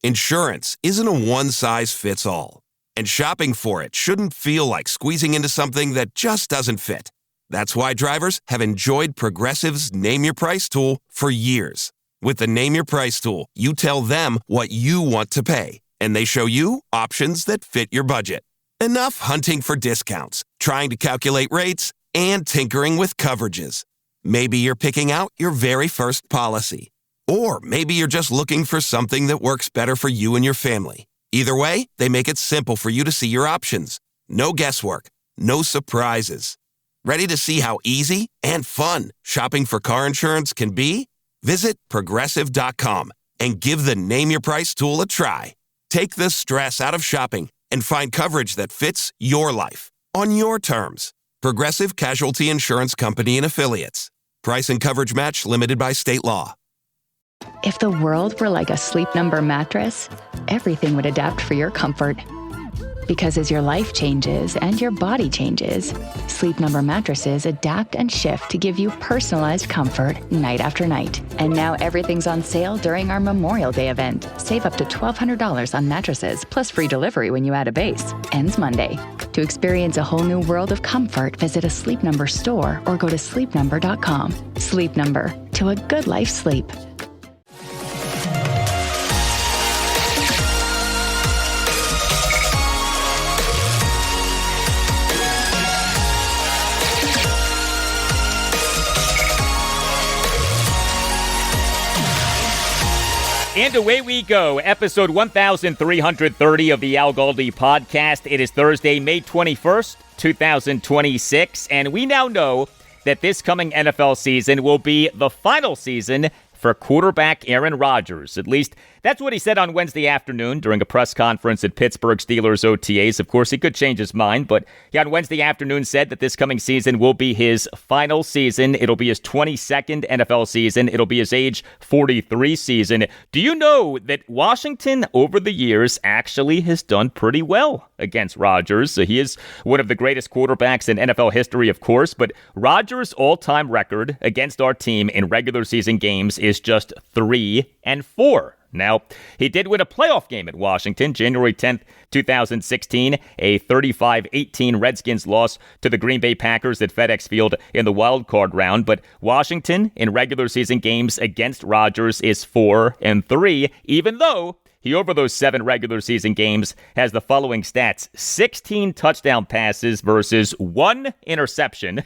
Insurance isn't a one-size-fits-all, and shopping for it shouldn't feel like squeezing into something that just doesn't fit. That's why drivers have enjoyed Progressive's Name Your Price tool for years. With the Name Your Price tool, you tell them what you want to pay, and they show you options that fit your budget. Enough hunting for discounts, trying to calculate rates, and tinkering with coverages. Maybe you're picking out your very first policy. Or maybe you're just looking for something that works better for you and your family. Either way, they make it simple for you to see your options. No guesswork, no surprises. Ready to see how easy and fun shopping for car insurance can be? Visit Progressive.com and give the Name Your Price tool a try. Take the stress out of shopping and find coverage that fits your life on your terms. Progressive Casualty Insurance Company and Affiliates. Price and coverage match limited by state law. If the world were like a Sleep Number mattress, everything would adapt for your comfort. Because as your life changes and your body changes, Sleep Number mattresses adapt and shift to give you personalized comfort night after night. And now everything's on sale during our Memorial Day event. Save up to $1,200 on mattresses, plus free delivery when you add a base. Ends Monday. To experience a whole new world of comfort, visit a Sleep Number store or go to sleepnumber.com. Sleep Number, to a good life sleep. And away we go, episode 1330 of the Al Galdi podcast. It is Thursday, May 21st, 2026, and we now know that this coming NFL season will be the final season for quarterback Aaron Rodgers. At least that's what he said on Wednesday afternoon during a press conference at Pittsburgh Steelers OTAs. Of course, he could change his mind, but he on Wednesday afternoon said that this coming season will be his final season. It'll be his 22nd NFL season. It'll be his age 43 season. Do you know that Washington over the years actually has done pretty well against Rodgers? He is one of the greatest quarterbacks in NFL history, of course, but Rodgers' all-time record against our team in regular season games is just 3-4. Now, he did win a playoff game at Washington, January 10th, 2016, a 35-18 Redskins loss to the Green Bay Packers at FedEx Field in the wild card round. But Washington in regular season games against Rodgers is 4-3, even though he, over those 7 regular season games, has the following stats: 16 touchdown passes versus 1 interception,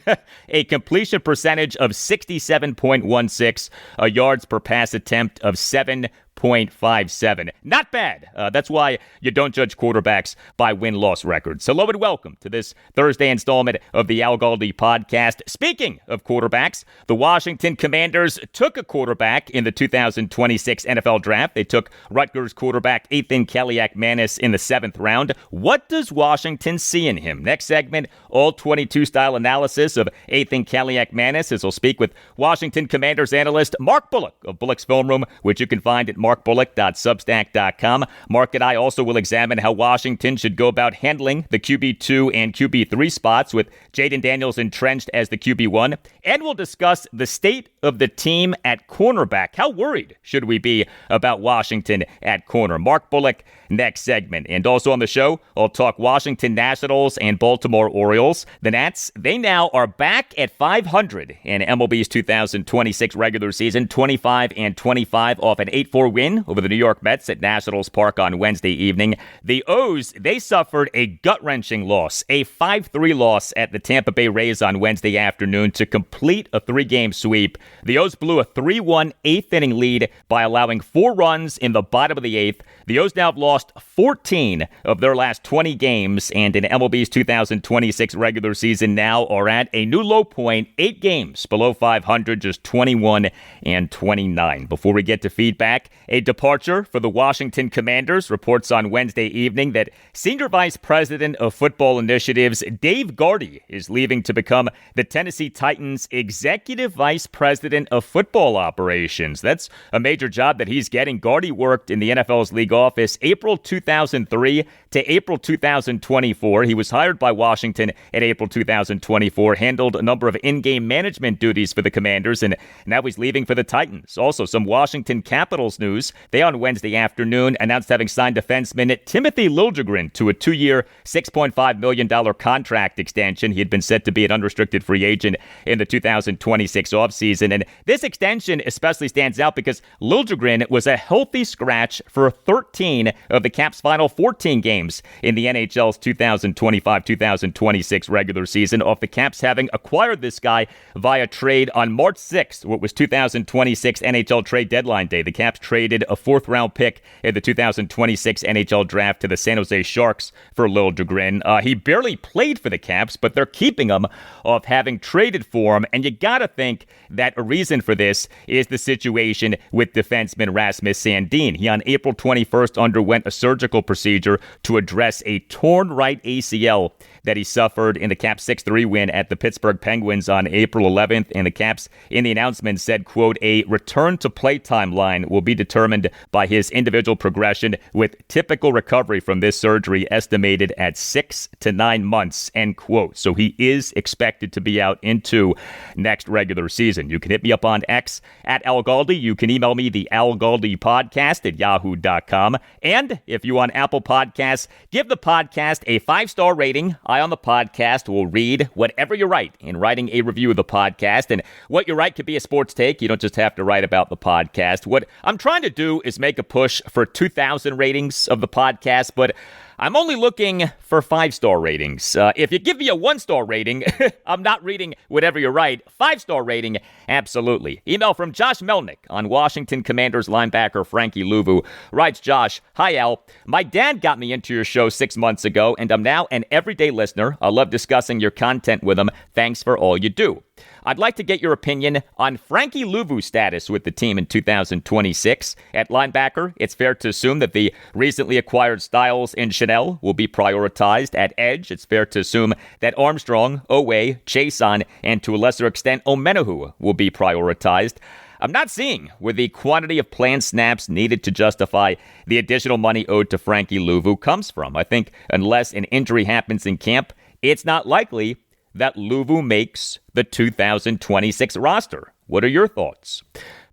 a completion percentage of 67.16, a yards per pass attempt of 7.57. Not bad. That's why you don't judge quarterbacks by win-loss records. Hello and welcome to this Thursday installment of the Al Galdi podcast. Speaking of quarterbacks, the Washington Commanders took a quarterback in the 2026 NFL Draft. They took Rutgers quarterback Athan Kaliakmanis in the 7th round. What does Washington see in him? Next segment, all 22 style analysis of Athan Kaliakmanis, as we'll speak with Washington Commanders analyst Mark Bullock of Bullock's Film Room, which you can find at markbullock.substack.com. Mark and I also will examine how Washington should go about handling the QB2 and QB3 spots with Jayden Daniels entrenched as the QB1. And we'll discuss the state of the team at cornerback. How worried should we be about Washington at corner? Mark Bullock, next segment. And also on the show, I'll talk Washington Nationals and Baltimore Orioles. The Nats, they now are back at 500 in MLB's 2026 regular season, 25-25 off an 8-4 win over the New York Mets at Nationals Park on Wednesday evening. The O's, they suffered a gut-wrenching loss, a 5-3 loss at the Tampa Bay Rays on Wednesday afternoon to complete a 3-game sweep. The O's blew a 3-1 8th-inning lead by allowing 4 runs in the bottom of the 8th. The O's now have lost 14 of their last 20 games, and in MLB's 2026 regular season now are at a new low point, 8 games below 500, just 21-29. Before we get to feedback, a departure for the Washington Commanders. Reports on Wednesday evening that Senior Vice President of Football Initiatives Dave Gardy is leaving to become the Tennessee Titans Executive Vice President of Football Operations. That's a major job that he's getting. Gardy worked in the NFL's league office April 2003 to April 2024. He was hired by Washington in April 2024, handled a number of in-game management duties for the Commanders, and now he's leaving for the Titans. Also, some Washington Capitals news. news. They on Wednesday afternoon announced having signed defenseman Timothy Liljegren to a 2-year, $6.5 million contract extension. He had been set to be an unrestricted free agent in the 2026 offseason. And this extension especially stands out because Liljegren was a healthy scratch for 13 of the Caps' final 14 games in the NHL's 2025-2026 regular season, off the Caps having acquired this guy via trade on March 6th, what was 2026 NHL trade deadline day. The Caps traded a 4th-round pick in the 2026 NHL draft to the San Jose Sharks for Liljegren. He barely played for the Caps, but they're keeping him off having traded for him, and you gotta think that a reason for this is the situation with defenseman Rasmus Sandin. He on April 21st underwent a surgical procedure to address a torn right ACL that he suffered in the Caps 6-3 win at the Pittsburgh Penguins on April 11th. And the Caps, in the announcement, said, quote, a return to play timeline will be determined by his individual progression, with typical recovery from this surgery estimated at 6 to 9 months, end quote. So he is expected to be out into next regular season. You can hit me up on X at Al Galdi. You can email me, the Al Galdi podcast at yahoo.com. And if you on Apple Podcasts, give the podcast a 5-star rating. I on the podcast will read whatever you write in writing a review of the podcast. And what you write could be a sports take. You don't just have to write about the podcast. What I'm trying to do is make a push for 2,000 ratings of the podcast, but I'm only looking for 5-star ratings. If you give me a 1-star rating, I'm not reading whatever you write. 5-star rating, absolutely. Email from Josh Melnick on Washington Commanders linebacker Frankie Louvu. Writes, Josh, hi Al. My dad got me into your show 6 months ago, and I'm now an everyday listener. I love discussing your content with him. Thanks for all you do. I'd like to get your opinion on Frankie Louvu's status with the team in 2026. At linebacker, it's fair to assume that the recently acquired Styles and Chanel will be prioritized. At edge, it's fair to assume that Armstrong, Owe, Chason, and to a lesser extent, Omenahu will be prioritized. I'm not seeing where the quantity of planned snaps needed to justify the additional money owed to Frankie Louvu comes from. I think unless an injury happens in camp, it's not likely that Louvu makes the 2026 roster. What are your thoughts?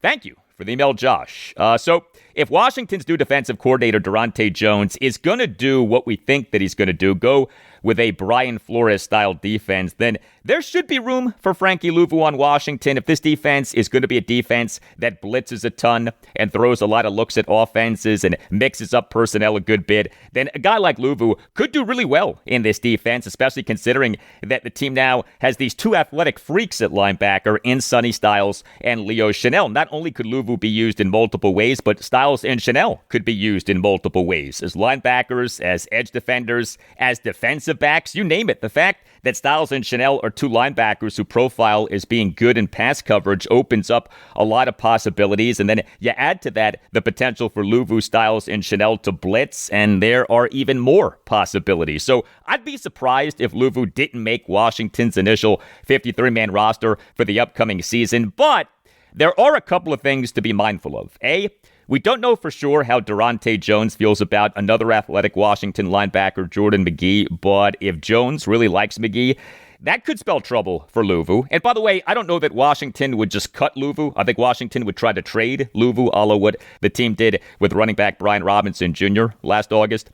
Thank you for the email, Josh. So if Washington's new defensive coordinator, Durante Jones, is going to do what we think that he's going to do, go with a Brian Flores-style defense, then there should be room for Frankie Louvu on Washington. If this defense is going to be a defense that blitzes a ton and throws a lot of looks at offenses and mixes up personnel a good bit, then a guy like Louvu could do really well in this defense, especially considering that the team now has these two athletic freaks at linebacker in Sonny Styles and Leo Chanel. Not only could Louvu be used in multiple ways, but Styles and Chanel could be used in multiple ways, as linebackers, as edge defenders, as defensive backs, you name it. The fact that Styles and Chanel are two linebackers who profile as being good in pass coverage opens up a lot of possibilities. And then you add to that the potential for Louvu, Styles, and Chanel to blitz, and there are even more possibilities. So I'd be surprised if Louvu didn't make Washington's initial 53-man roster for the upcoming season. But there are a couple of things to be mindful of. A, we don't know for sure how Durante Jones feels about another athletic Washington linebacker, Jordan McGee, but if Jones really likes McGee, that could spell trouble for Louvu. And by the way, I don't know that Washington would just cut Louvu. I think Washington would try to trade Louvu, a la what the team did with running back Brian Robinson Jr. last August.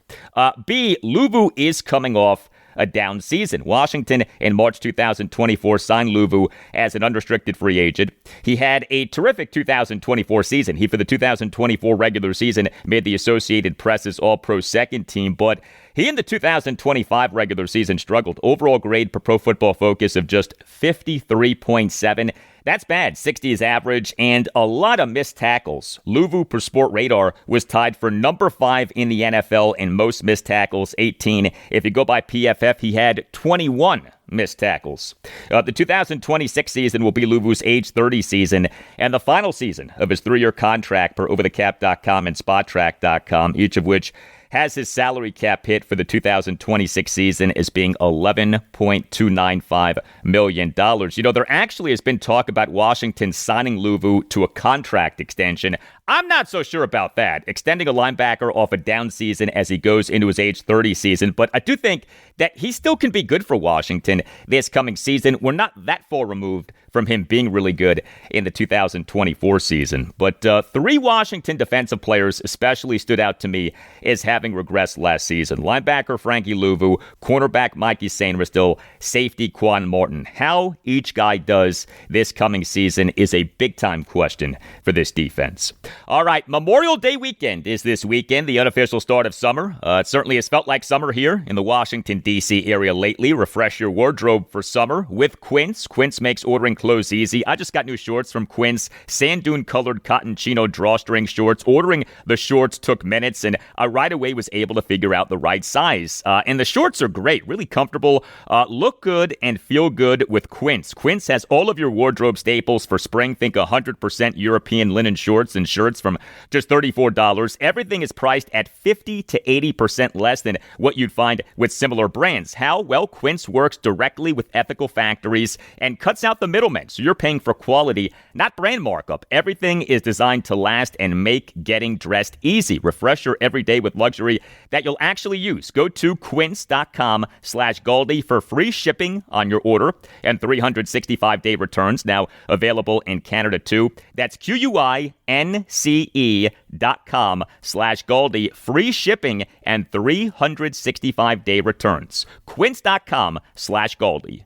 B, Louvu is coming off a down season. Washington in March 2024 signed Louvu as an unrestricted free agent. He had a terrific 2024 season. He, for the 2024 regular season, made the Associated Press's All-Pro second team, but he in the 2025 regular season struggled. Overall grade per Pro Football Focus of just 53.7. That's bad. 60 is average, and a lot of missed tackles. Louvu per Sport Radar was tied for number 5 in the NFL in most missed tackles, 18. If you go by PFF, he had 21 missed tackles. The 2026 season will be Louvu's age 30 season and the final season of his 3-year contract per OverTheCap.com and SpotTrack.com, each of which has his salary cap hit for the 2026 season as being $11.295 million. You know, there actually has been talk about Washington signing Louvu to a contract extension. I'm not so sure about that, extending a linebacker off a down season as he goes into his age 30 season. But I do think that he still can be good for Washington this coming season. We're not that far removed from him being really good in the 2024 season. But three Washington defensive players especially stood out to me as having regressed last season. Linebacker Frankie Louvu, cornerback Mikey Sainristil, safety Quan Morton. How each guy does this coming season is a big-time question for this defense. All right, Memorial Day weekend is this weekend, the unofficial start of summer. It certainly has felt like summer here in the Washington, D.C. area lately. Refresh your wardrobe for summer with Quince. Quince makes ordering clothes easy. I just got new shorts from Quince, sand dune colored cotton chino drawstring shorts. Ordering the shorts took minutes, and I right away was able to figure out the right size. And the shorts are great, really comfortable, look good, and feel good with Quince. Quince has all of your wardrobe staples for spring. Think 100% European linen shorts and shirts from just $34. Everything is priced at 50 to 80% less than what you'd find with similar brands. How? Well, Quince works directly with ethical factories and cuts out the middlemen. So you're paying for quality, not brand markup. Everything is designed to last and make getting dressed easy. Refresh your everyday with luxury that you'll actually use. Go to quince.com/Galdi for free shipping on your order and 365-day returns, now available in Canada too. That's QUINCE.com/Galdi. Free shipping and 365-day returns. Quince.com/Galdi.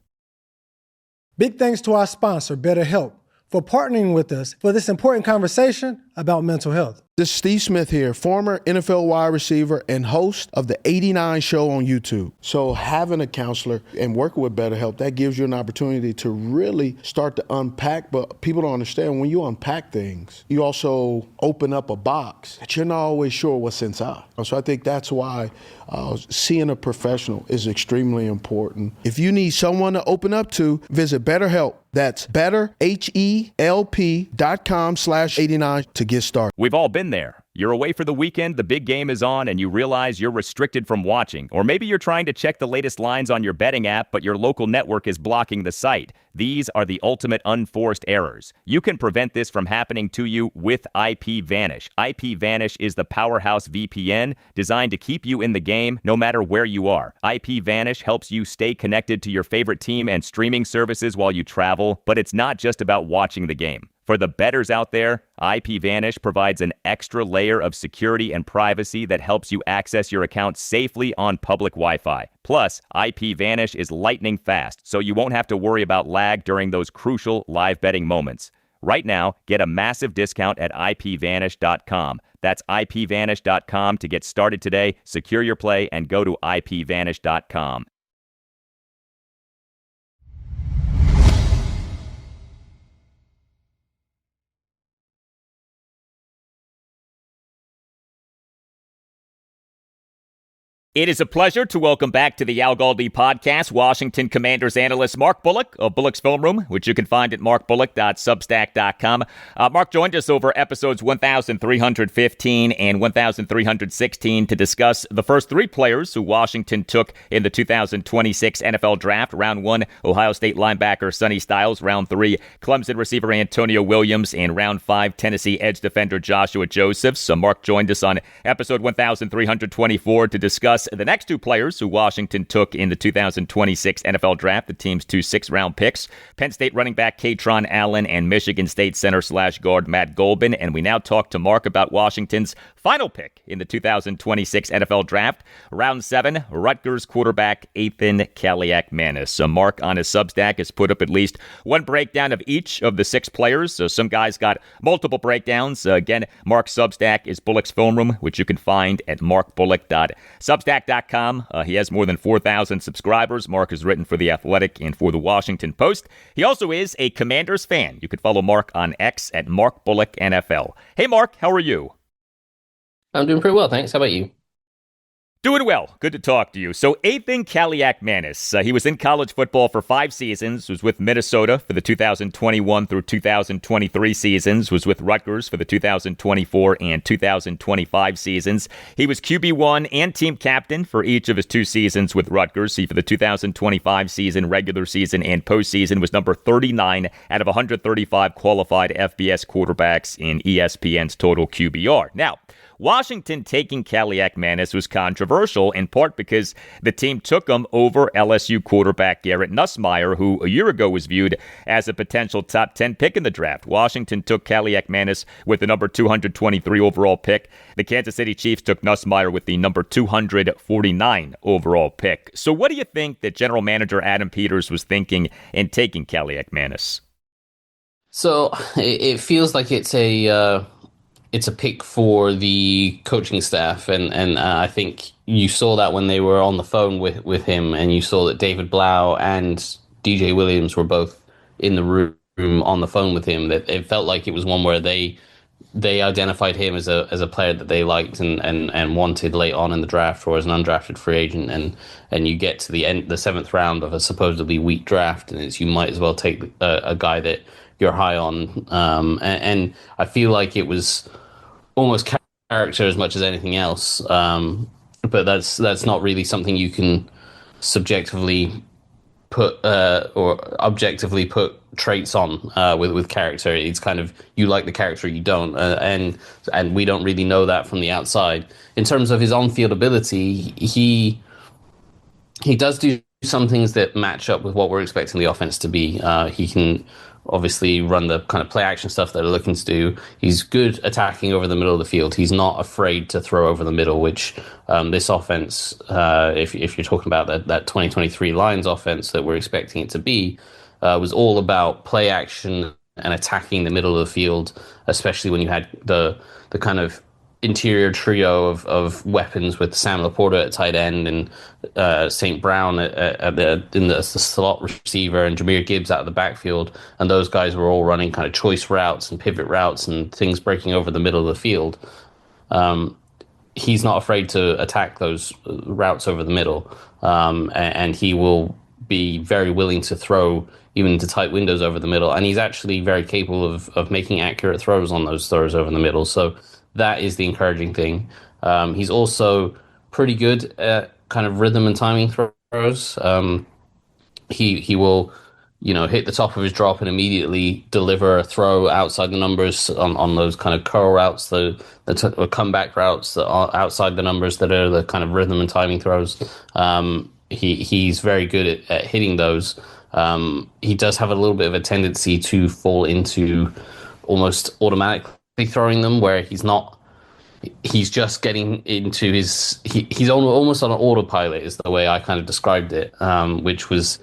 Big thanks to our sponsor, BetterHelp, for partnering with us for this important conversation about mental health. This is Steve Smith here, former NFL wide receiver and host of the 89 show on YouTube. So having a counselor and working with BetterHelp, that gives you an opportunity to really start to unpack. But people don't understand, when you unpack things, you also open up a box that you're not always sure what's inside. So I think that's why seeing a professional is extremely important. If you need someone to open up to, visit BetterHelp. That's betterhelp.com/89 to get started. We've all been there. You're away for the weekend, the big game is on, and you realize you're restricted from watching. Or maybe you're trying to check the latest lines on your betting app, but your local network is blocking the site. These are the ultimate unforced errors. You can prevent this from happening to you with IPVanish. IPVanish is the powerhouse VPN designed to keep you in the game no matter where you are. IPVanish helps you stay connected to your favorite team and streaming services while you travel, but it's not just about watching the game. For the bettors out there, IPVanish provides an extra layer of security and privacy that helps you access your account safely on public Wi-Fi. Plus, IPVanish is lightning fast, so you won't have to worry about lag during those crucial live betting moments. Right now, get a massive discount at IPVanish.com. That's IPVanish.com to get started today. Secure your play and go to IPVanish.com. It is a pleasure to welcome back to the Al Galdi podcast Washington Commanders analyst Mark Bullock of Bullock's Film Room, which you can find at markbullock.substack.com. Mark joined us over episodes 1315 and 1316 to discuss the first three players who Washington took in the 2026 NFL Draft. Round 1, Ohio State linebacker Sonny Styles. Round 3, Clemson receiver Antonio Williams. And Round 5, Tennessee edge defender Joshua Josephs. So Mark joined us on episode 1324 to discuss the next two players who Washington took in the 2026 NFL Draft, the team's two sixth-round picks, Penn State running back Katron Allen and Michigan State center/guard Matt Golbin. And we now talk to Mark about Washington's final pick in the 2026 NFL Draft, Round 7, Rutgers quarterback Athan Kaliakmanis. So Mark on his Substack has put up at least one breakdown of each of the six players. So some guys got multiple breakdowns. Again, Mark's Substack is Bullock's Film Room, which you can find at markbullock.substack.com. He has more than 4,000 subscribers. Mark has written for The Athletic and for The Washington Post. He also is a Commanders fan. You can follow Mark on X at Mark Bullock NFL. Hey, Mark, how are you? I'm doing pretty well, thanks. How about you? Doing well. Good to talk to you. So Athan Kaliakmanis, he was in college football for 5 seasons, was with Minnesota for the 2021 through 2023 seasons, was with Rutgers for the 2024 and 2025 seasons. He was QB1 and team captain for each of his 2 seasons with Rutgers. He, for the 2025 season, regular season, and postseason, was number 39 out of 135 qualified FBS quarterbacks in ESPN's total QBR. Now, Washington taking Kaliakmanis was controversial, in part because the team took him over LSU quarterback Garrett Nussmeier, who a year ago was viewed as a potential top 10 pick in the draft. Washington took Kaliakmanis with the number 223 overall pick. The Kansas City Chiefs took Nussmeier with the number 249 overall pick. So what do you think that general manager Adam Peters was thinking in taking Kaliakmanis? So it feels like it's a pick for the coaching staff, and I think you saw that when they were on the phone with him, and you saw that David Blau and DJ Williams were both in the room on the phone with him. That it felt like it was one where they identified him as a player that they liked and wanted late on in the draft or as an undrafted free agent, and you get to the 7th round of a supposedly weak draft, and it's you might as well take a guy that you're high on, and I feel like it was almost character as much as anything else, but that's not really something you can subjectively put or objectively put traits on with character. It's kind of you like the character, you don't, and we don't really know that from the outside. In terms of his on-field ability, he does do some things that match up with what we're expecting the offense to be. He can obviously run the kind of play action stuff that they're looking to do. He's good attacking over the middle of the field. He's not afraid to throw over the middle, which this offense, if you're talking about that 2023 Lions offense that we're expecting it to be, was all about play action and attacking the middle of the field, especially when you had the kind of interior trio of weapons with Sam Laporta at tight end and St. Brown in the slot receiver and Jahmyr Gibbs out of the backfield, and those guys were all running kind of choice routes and pivot routes and things breaking over the middle of the field. He's not afraid to attack those routes over the middle, and he will be very willing to throw even into tight windows over the middle, and he's actually very capable of making accurate throws on those throws over the middle. So that is the encouraging thing. He's also pretty good at kind of rhythm and timing throws. He will, hit the top of his drop and immediately deliver a throw outside the numbers on those kind of curl routes, the comeback routes that are outside the numbers that are the kind of rhythm and timing throws. He's very good at hitting those. He does have a little bit of a tendency to fall into almost automatically throwing them, where he's just getting into he's almost on an autopilot is the way I kind of described it, which was,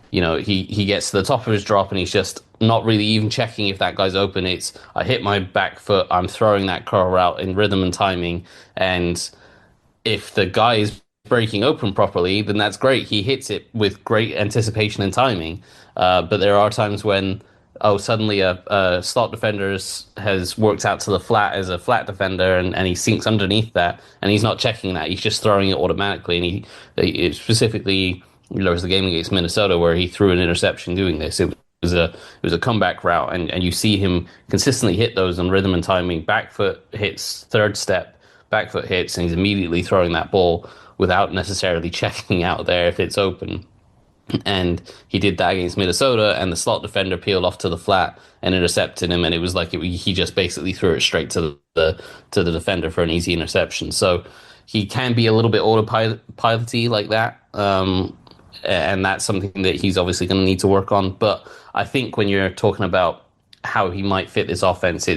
he gets to the top of his drop and he's just not really even checking if that guy's open. It's, I hit my back foot, I'm throwing that curl route in rhythm and timing, and if the guy is breaking open properly, then that's great. He hits it with great anticipation and timing, but there are times when suddenly a slot defender has worked out to the flat as a flat defender, and he sinks underneath that, and he's not checking that. He's just throwing it automatically. And he specifically, there was the game against Minnesota where he threw an interception doing this. It was a comeback route, and you see him consistently hit those on rhythm and timing. Back foot hits, third step, back foot hits, and he's immediately throwing that ball without necessarily checking out there if it's open. And he did that against Minnesota, and the slot defender peeled off to the flat and intercepted him, and it was like he just basically threw it straight to the defender for an easy interception. So he can be a little bit autopilot-y like that, and that's something that he's obviously going to need to work on. But I think when you're talking about how he might fit this offense,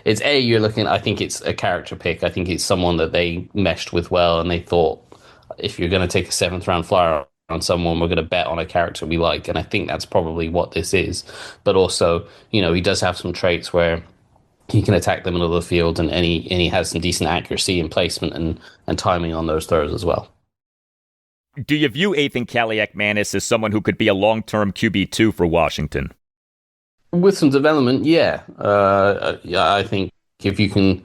you're looking, I think it's a character pick. I think it's someone that they meshed with well, and they thought, if you're going to take a 7th round flyer on someone, we're going to bet on a character we like, and I think that's probably what this is. But also, he does have some traits where he can attack the middle of the field, and he has some decent accuracy and placement and timing on those throws as well. Do you view Athan Kaliakmanis as someone who could be a long-term QB2 for Washington? With some development, yeah. I think if you can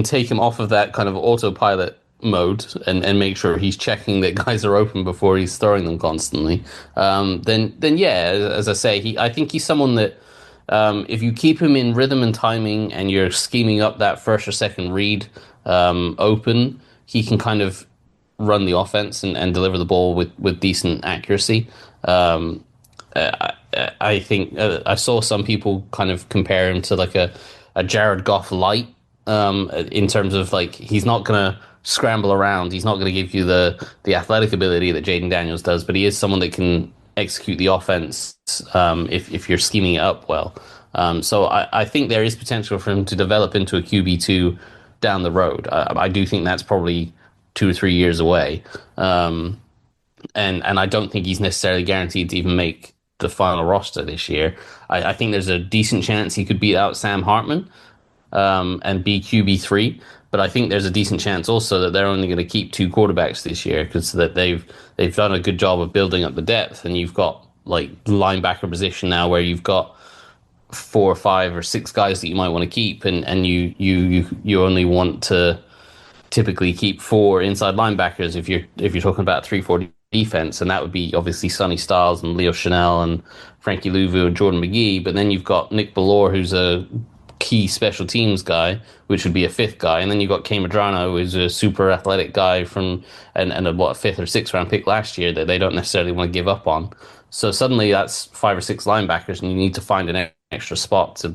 take him off of that kind of autopilot mode and make sure he's checking that guys are open before he's throwing them constantly, then yeah, as I say, I think he's someone that if you keep him in rhythm and timing and you're scheming up that first or second read open, he can kind of run the offense and deliver the ball with decent accuracy. I think I saw some people kind of compare him to like a Jared Goff light, in terms of like he's not going to scramble around. He's not going to give you the athletic ability that Jayden Daniels does, but he is someone that can execute the offense if you're scheming it up well. So I think there is potential for him to develop into a QB2 down the road. I do think that's probably 2 or 3 years away. And I don't think he's necessarily guaranteed to even make the final roster this year. I think there's a decent chance he could beat out Sam Hartman and be QB3. But I think there's a decent chance also that they're only going to keep 2 quarterbacks this year because that they've done a good job of building up the depth, and you've got like linebacker position now where you've got 4 or 5 or 6 guys that you might want to keep, and you only want to typically keep 4 inside linebackers if you're talking about 3-4 defense, and that would be obviously Sonny Styles and Leo Chanel and Frankie Louvu and Jordan McGee. But then you've got Nick Bellore, who's a key special teams guy, which would be a 5th guy, and then you've got Kay Madrano, who's a super athletic guy from and a 5th or 6th round pick last year that they don't necessarily want to give up on. So suddenly that's 5 or 6 linebackers, and you need to find an extra spot to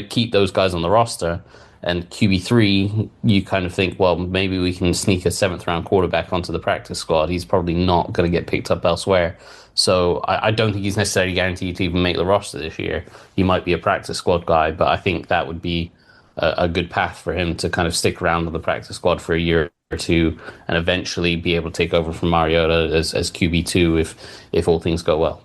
keep those guys on the roster. And QB3, you kind of think, well, maybe we can sneak a 7th round quarterback onto the practice squad. He's probably not going to get picked up elsewhere. So I don't think he's necessarily guaranteed to even make the roster this year. He might be a practice squad guy, but I think that would be a good path for him to kind of stick around on the practice squad for a year or 2 and eventually be able to take over from Mariota as QB2 if all things go well.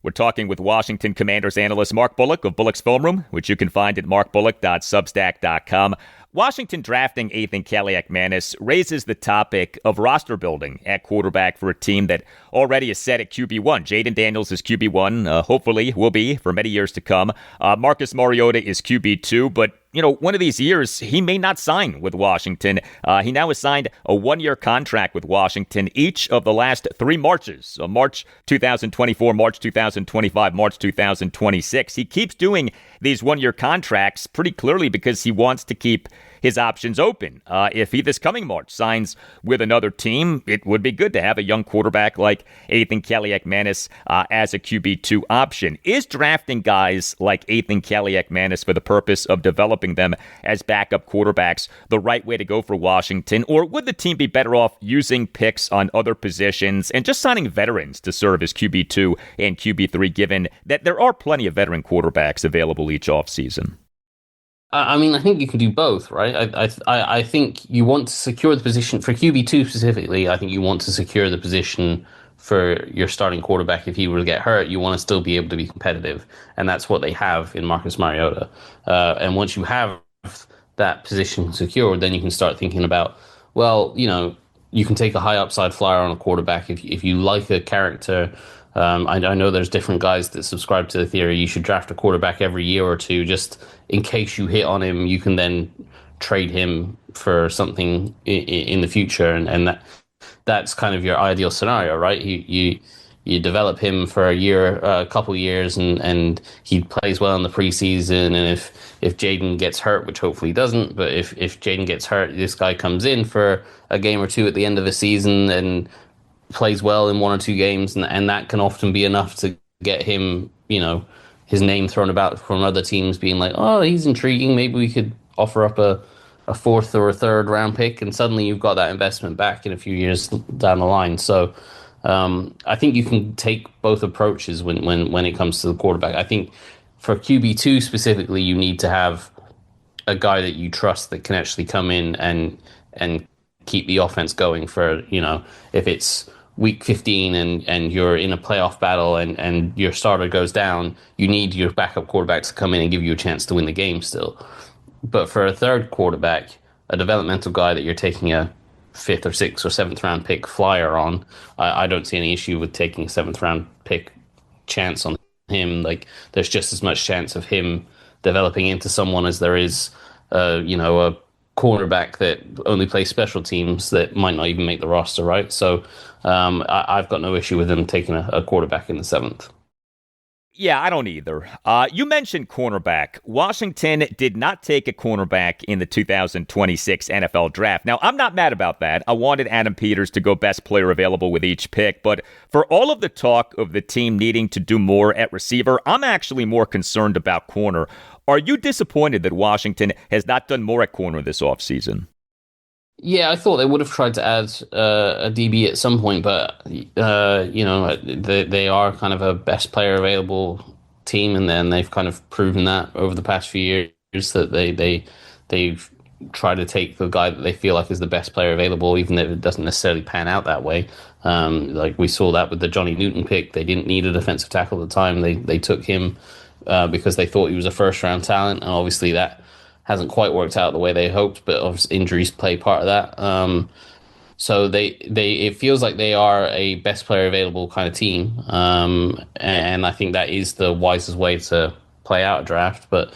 We're talking with Washington Commanders analyst Mark Bullock of Bullock's Film Room, which you can find at markbullock.substack.com. Washington drafting Athan Kaliakmanis raises the topic of roster building at quarterback for a team that already is set at QB1. Jayden Daniels is QB1, hopefully will be for many years to come. Marcus Mariota is QB2, but one of these years, he may not sign with Washington. He now has signed a 1-year contract with Washington each of the last 3 Marches. March 2024, March 2025, March 2026. He keeps doing these 1-year contracts pretty clearly because he wants to keep his options open. If he this coming March signs with another team, it would be good to have a young quarterback like Athan Kaliakmanis as a QB2 option. Is drafting guys like Athan Kaliakmanis for the purpose of developing them as backup quarterbacks the right way to go for Washington? Or would the team be better off using picks on other positions and just signing veterans to serve as QB2 and QB3, given that there are plenty of veteran quarterbacks available each offseason? I mean, I think you can do both, right? I think you want to secure the position for QB2 specifically. I think you want to secure the position for your starting quarterback. If he were to get hurt, you want to still be able to be competitive, and that's what they have in Marcus Mariota. And once you have that position secured, then you can start thinking about, well, you can take a high upside flyer on a quarterback if you like a character. I know there's different guys that subscribe to the theory you should draft a quarterback every year or 2 just in case you hit on him. You can then trade him for something in the future, and that's kind of your ideal scenario, right? You develop him for a couple years, and he plays well in the preseason. And if Jayden gets hurt, which hopefully he doesn't, but if Jayden gets hurt, this guy comes in for a game or 2 at the end of the season and plays well in 1 or 2 games, and that can often be enough to get him, his name thrown about from other teams being like, oh, he's intriguing, maybe we could offer up a 4th or a 3rd round pick, and suddenly you've got that investment back in a few years down the line. So I think you can take both approaches when it comes to the quarterback. I think for QB2 specifically, you need to have a guy that you trust that can actually come in and keep the offense going for, if it's week 15 and you're in a playoff battle and your starter goes down, you need your backup quarterback to come in and give you a chance to win the game still. But for a 3rd quarterback, a developmental guy that you're taking a 5th or 6th or 7th round pick flyer on, I don't see any issue with taking a 7th round pick chance on him. Like, there's just as much chance of him developing into someone as there is, a cornerback that only plays special teams that might not even make the roster, right? So I've got no issue with them taking a quarterback in the 7th. Yeah, I don't either. You mentioned cornerback. Washington did not take a cornerback in the 2026 NFL draft. Now, I'm not mad about that. I wanted Adam Peters to go best player available with each pick. But for all of the talk of the team needing to do more at receiver, I'm actually more concerned about corner. Are you disappointed that Washington has not done more at corner this offseason? Yeah, I thought they would have tried to add a DB at some point, but they are kind of a best player available team, and then they've kind of proven that over the past few years that they've tried to take the guy that they feel like is the best player available, even if it doesn't necessarily pan out that way. Like we saw that with the Johnny Newton pick. They didn't need a defensive tackle at the time. They took him because they thought he was a first round talent, and obviously that hasn't quite worked out the way they hoped, but obviously injuries play part of that. So it feels like they are a best player available kind of team, and I think that is the wisest way to play out a draft. But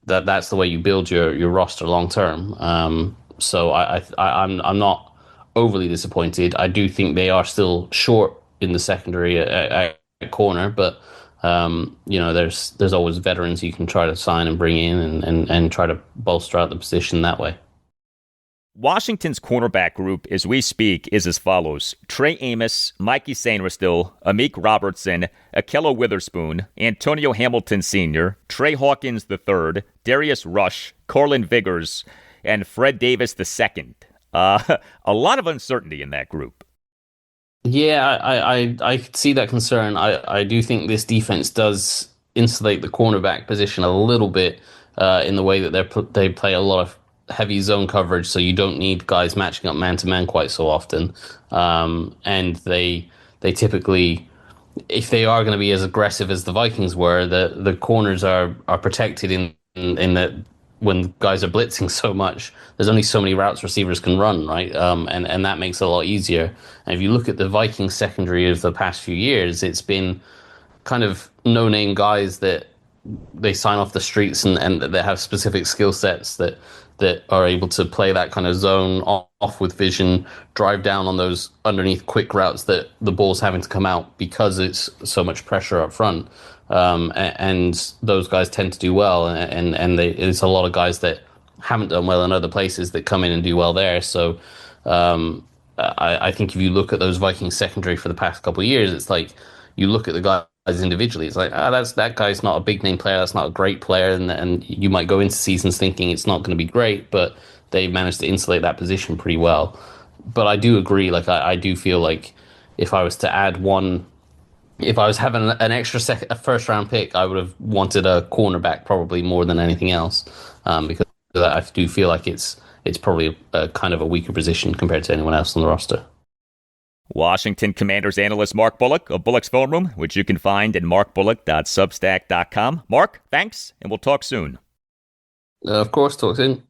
that's the way you build your roster long term. So I'm not overly disappointed. I do think they are still short in the secondary at corner, but there's always veterans you can try to sign and bring in and try to bolster out the position that way. Washington's cornerback group, as we speak, is as follows: Trey Amos, Mikey Sainristil, Amik Robertson, Akello Witherspoon, Antonio Hamilton Sr., Trey Hawkins III, Darius Rush, Corlin Vigors, and Fred Davis II. A lot of uncertainty in that group. Yeah, I see that concern. I do think this defense does insulate the cornerback position a little bit in the way that they play a lot of heavy zone coverage, so you don't need guys matching up man-to-man quite so often. And they typically, if they are going to be as aggressive as the Vikings were, the corners are protected in that when guys are blitzing so much, there's only so many routes receivers can run, right? And that makes it a lot easier. And if you look at the Vikings secondary of the past few years, it's been kind of no-name guys that they sign off the streets and that have specific skill sets that are able to play that kind of zone off with vision, drive down on those underneath quick routes that the ball's having to come out because it's so much pressure up front. And those guys tend to do well, and it's a lot of guys that haven't done well in other places that come in and do well there. So I think if you look at those Vikings secondary for the past couple of years, it's like you look at the guys individually. It's like, that guy's not a big name player. That's not a great player, and you might go into seasons thinking it's not going to be great, but they managed to insulate that position pretty well. But I do agree. Like I do feel like if I was to add one. If I was having an extra first round pick, I would have wanted a cornerback probably more than anything else, because I do feel like it's probably a kind of a weaker position compared to anyone else on the roster. Washington Commanders analyst Mark Bullock of Bullock's Phone Room, which you can find at markbullock.substack.com. Mark, thanks, and we'll talk soon. Of course, talk soon.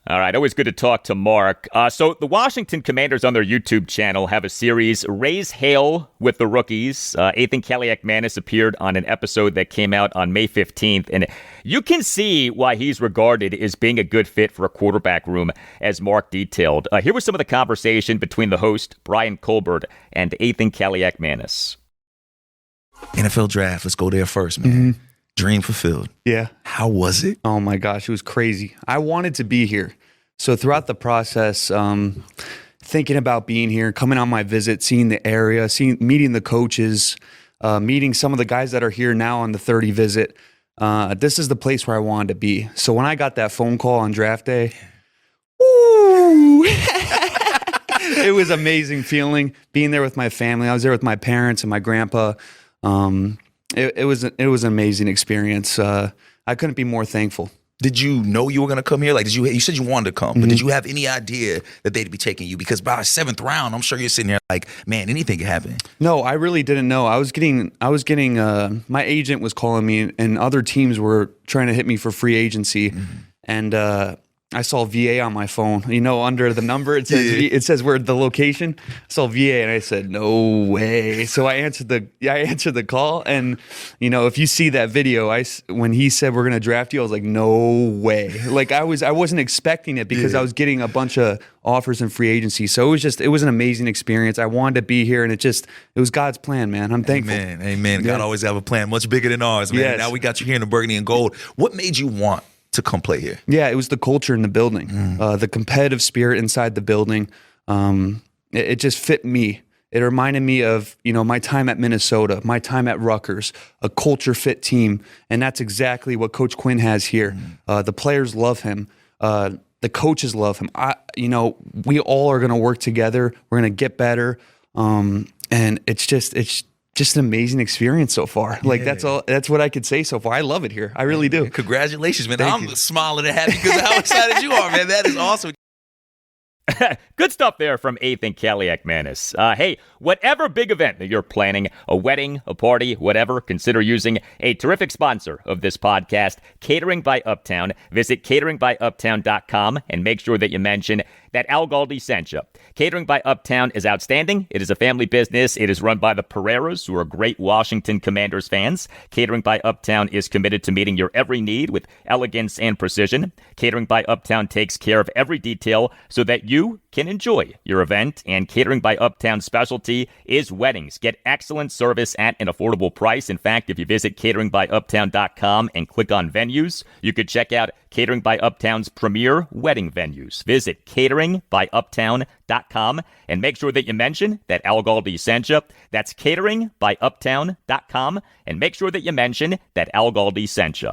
All right, always good to talk to Mark. So the Washington Commanders on their YouTube channel have a series, Raise Hail with the Rookies. Athan Kaliakmanis appeared on an episode that came out on May 15th, and you can see why he's regarded as being a good fit for a quarterback room, as Mark detailed. Here was some of the conversation between the host, Brian Colbert, and Athan Kaliakmanis. NFL draft, let's go there first, man. Mm-hmm. Dream fulfilled. Yeah. How was it? Oh my gosh, it was crazy. I wanted to be here. So throughout the process, thinking about being here, coming on my visit, seeing the area, meeting the coaches, meeting some of the guys that are here now on the 30 visit, this is the place where I wanted to be. So when I got that phone call on draft day, woo! It was an amazing feeling being there with my family. I was there with my parents and my grandpa. It was an amazing experience. I couldn't be more thankful. Did you know you were going to come here? Like, you said you wanted to come, but did you have any idea that they'd be taking you? Because by 7th round, I'm sure you're sitting there like, man, anything could happen. No, I really didn't know. I was getting. My agent was calling me, and other teams were trying to hit me for free agency, and I saw VA on my phone. Under the number it says where the location. I saw VA and I said, "No way!" So I answered the call, and if you see that video, when he said we're gonna draft you, I was like, "No way!" Like I wasn't expecting it because I was getting a bunch of offers in free agency. So it was an amazing experience. I wanted to be here, and it was God's plan, man. I'm thankful. Amen. God always have a plan much bigger than ours, man. Yes. Now we got you here in the burgundy and gold. What made you want to come play here? Yeah, it was the culture in the building, the competitive spirit inside the building. It just fit me. It reminded me of my time at Minnesota, my time at Rutgers, a culture fit team, and that's exactly what Coach Quinn has here. The players love him. The coaches love him. We all are going to work together. We're going to get better, and it's just an amazing experience so far. Like that's what I could say so far. I love it here. I really do. Congratulations, man. Thank I'm you. smiling and happy because of how excited you are, man. That is awesome. Good stuff there from Athan Kaliakmanis. Hey, whatever big event that you're planning, a wedding, a party, whatever, consider using a terrific sponsor of this podcast, Catering by Uptown. Visit cateringbyuptown.com and make sure that you mention that Al Galdi sent you. Catering by Uptown is outstanding. It is a family business. It is run by the Pereiras, who are great Washington Commanders fans. Catering by Uptown is committed to meeting your every need with elegance and precision. Catering by Uptown takes care of every detail so that you can enjoy your event. And Catering by Uptown's specialty is weddings. Get excellent service at an affordable price. In fact, if you visit cateringbyuptown.com and click on venues, you could check out Catering by Uptown's premier wedding venues. Visit cateringbyuptown.com and make sure that you mention that Al Galdi sent you. That's cateringbyuptown.com and make sure that you mention that Al Galdi sent you.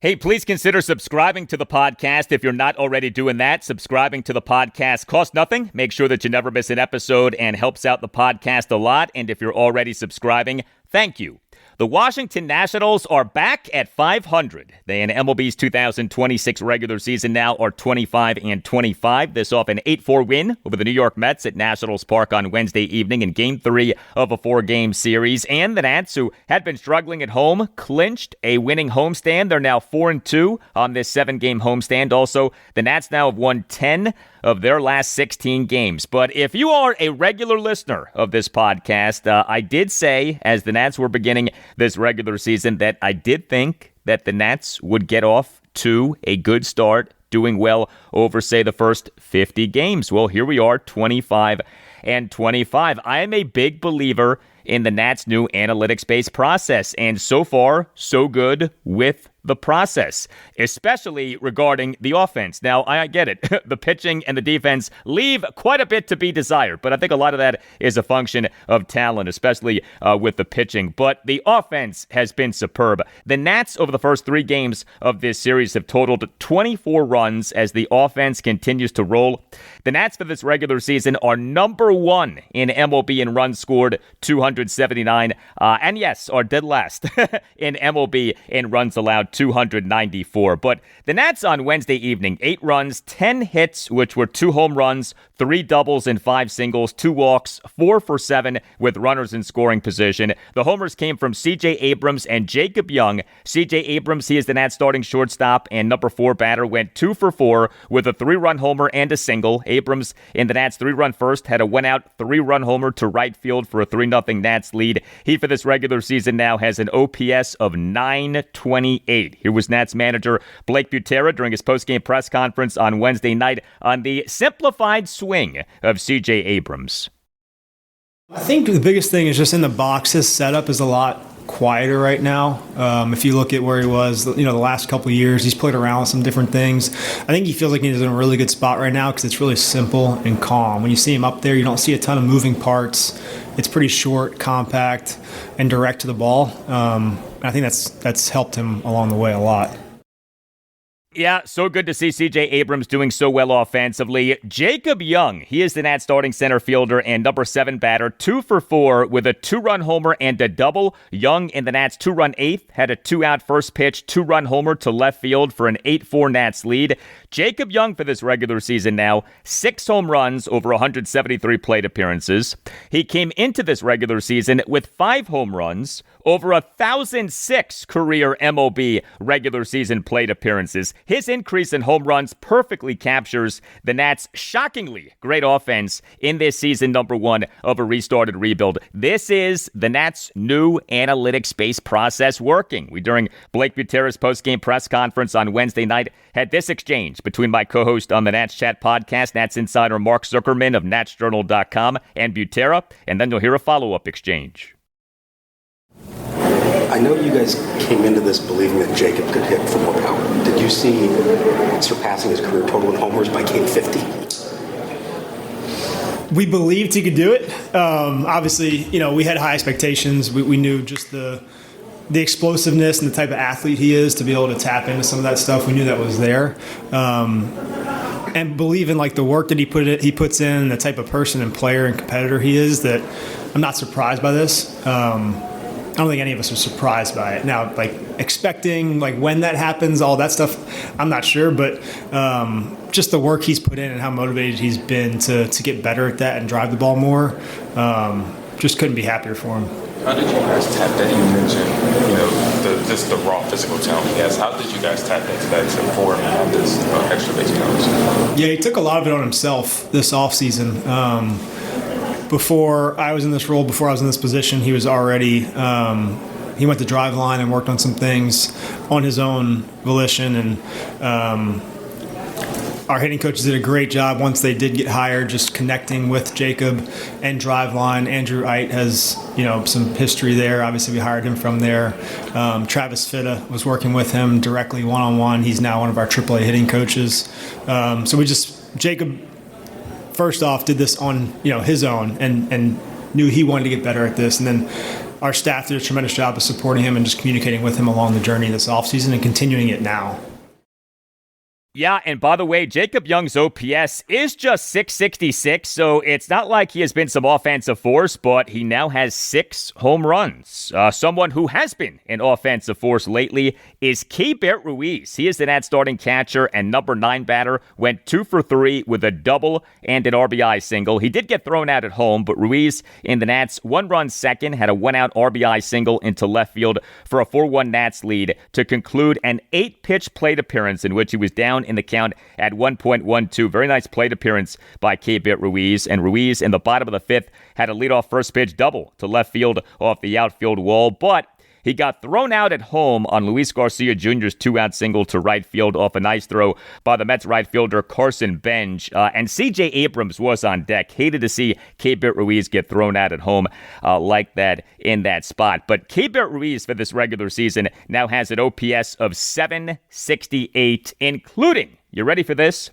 Hey, please consider subscribing to the podcast if you're not already doing that. Subscribing to the podcast costs nothing. Make sure that you never miss an episode and helps out the podcast a lot. And if you're already subscribing, thank you. The Washington Nationals are back at 500. They in MLB's 2026 regular season now are 25-25. This off an 8-4 win over the New York Mets at Nationals Park on Wednesday evening in Game 3 of a 4-game series. And the Nats, who had been struggling at home, clinched a winning homestand. They're now 4-2 on this 7-game homestand. Also, the Nats now have won 10 of their last 16 games. But if you are a regular listener of this podcast, I did say, as the Nats were beginning this regular season, that I did think that the Nats would get off to a good start, doing well over, say, the first 50 games. Well, here we are, 25-25. I am a big believer in the Nats' new analytics-based process, and so far, so good with the process, especially regarding the offense. Now, I get it. The pitching and the defense leave quite a bit to be desired, but I think a lot of that is a function of talent, especially with the pitching. But the offense has been superb. The Nats, over the first 3 games of this series, have totaled 24 runs as the offense continues to roll. The Nats for this regular season are number 1 in MLB in runs scored, 279, and yes, are dead last in MLB in runs allowed, 294. But the Nats on Wednesday evening, 8 runs, 10 hits, which were 2 home runs, 3 doubles and 5 singles, 2 walks, 4 for 7 with runners in scoring position. The homers came from C.J. Abrams and Jacob Young. C.J. Abrams, he is the Nats starting shortstop and number 4 batter, went 2 for 4 with a 3-run homer and a single. Abrams in the Nats 3-run first had a 1-out 3-run homer to right field for a 3-0 Nats lead. He, for this regular season now, has an OPS of 928. Here was Nats manager Blake Butera during his postgame press conference on Wednesday night on the simplified swing of C.J. Abrams. I think the biggest thing is just in the box. His setup is a lot quieter right now. If you look at where he was, the last couple of years, he's played around with some different things. I think he feels like he's in a really good spot right now because it's really simple and calm. When you see him up there, you don't see a ton of moving parts. It's pretty short, compact, and direct to the ball. I think that's helped him along the way a lot. Yeah, so good to see C.J. Abrams doing so well offensively. Jacob Young, he is the Nats starting center fielder and number 7 batter, 2 for 4 with a 2-run homer and a double. Young in the Nats 2-run 8th had a 2-out first pitch, 2-run homer to left field for an 8-4 Nats lead. Jacob Young for this regular season now, 6 home runs over 173 plate appearances. He came into this regular season with 5 home runs over 1,006 career MLB regular season plate appearances. His increase in home runs perfectly captures the Nats' shockingly great offense in this season number 1 of a restarted rebuild. This is the Nats' new analytics-based process working. We, during Blake Butera's postgame press conference on Wednesday night, had this exchange between my co-host on the Nats Chat podcast, Nats insider Mark Zuckerman of NatsJournal.com, and Butera, and then you'll hear a follow-up exchange. I know you guys came into this believing that Jacob could hit for more power. Did you see surpassing his career total in homers by Game 50? We believed he could do it. Obviously, we had high expectations. We knew just the explosiveness and the type of athlete he is to be able to tap into some of that stuff. We knew that was there. And believe in the work that he puts in, the type of person and player and competitor he is, that I'm not surprised by this. I don't think any of us are surprised by it. Now, expecting when that happens, all that stuff, I'm not sure. But just the work he's put in and how motivated he's been to get better at that and drive the ball more, just couldn't be happier for him. How did you guys tap that? You mentioned, just the raw physical talent he has. How did you guys tap into that to form and have this extra base powers? Yeah, he took a lot of it on himself this offseason. Before I was in this role, before I was in this position, he was already he went to Driveline and worked on some things on his own volition, and our hitting coaches did a great job once they did get hired, just connecting with Jacob and Driveline. Andrew Ite has some history there. Obviously, we hired him from there. Travis Fitta was working with him directly one-on-one. He's now one of our AAA hitting coaches. Jacob, first off, did this on his own and knew he wanted to get better at this. And then our staff did a tremendous job of supporting him and just communicating with him along the journey this offseason and continuing it now. Yeah, and by the way, Jacob Young's OPS is just 666, so it's not like he has been some offensive force, but he now has 6 home runs. Someone who has been an offensive force lately is Keibert Ruiz. He is the Nats starting catcher and number 9 batter, went 2 for 3 with a double and an RBI single. He did get thrown out at home, but Ruiz in the Nats' 1-run second had a 1-out RBI single into left field for a 4-1 Nats lead to conclude an 8-pitch plate appearance in which he was down in the count at 1.12. Very nice plate appearance by Keibert Ruiz. And Ruiz in the bottom of the 5th had a leadoff first pitch double to left field off the outfield wall, but he got thrown out at home on Luis Garcia Jr.'s 2-out single to right field off a nice throw by the Mets right fielder Carson Bench. And C.J. Abrams was on deck. Hated to see Keibert Ruiz get thrown out at home like that in that spot. But Keibert Ruiz for this regular season now has an OPS of 768, including, you ready for this,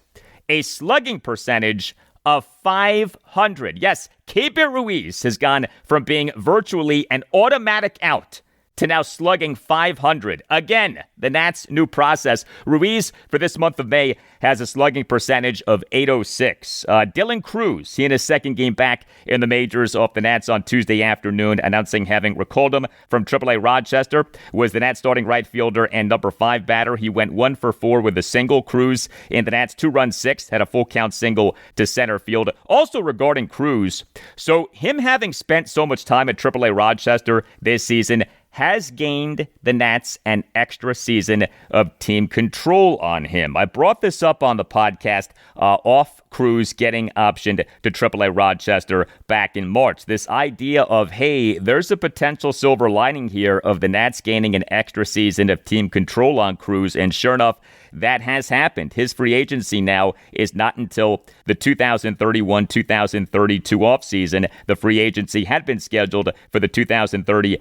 a slugging percentage of 500. Yes, Keibert Ruiz has gone from being virtually an automatic out to now slugging 500. Again, the Nats' new process. Ruiz, for this month of May, has a slugging percentage of 806. Dylan Cruz, he in his second game back in the majors off the Nats on Tuesday afternoon, announcing having recalled him from AAA Rochester, was the Nats starting right fielder and number 5 batter. He went 1 for 4 with a single. Cruz in the Nats' 2-run 6th had a full count single to center field. Also regarding Cruz, so him having spent so much time at AAA Rochester this season has gained the Nats an extra season of team control on him. I brought this up on the podcast off Cruz getting optioned to AAA Rochester back in March. This idea of, hey, there's a potential silver lining here of the Nats gaining an extra season of team control on Cruz, and sure enough, that has happened. His free agency now is not until the 2031-2032 offseason. The free agency had been scheduled for the 2030-2031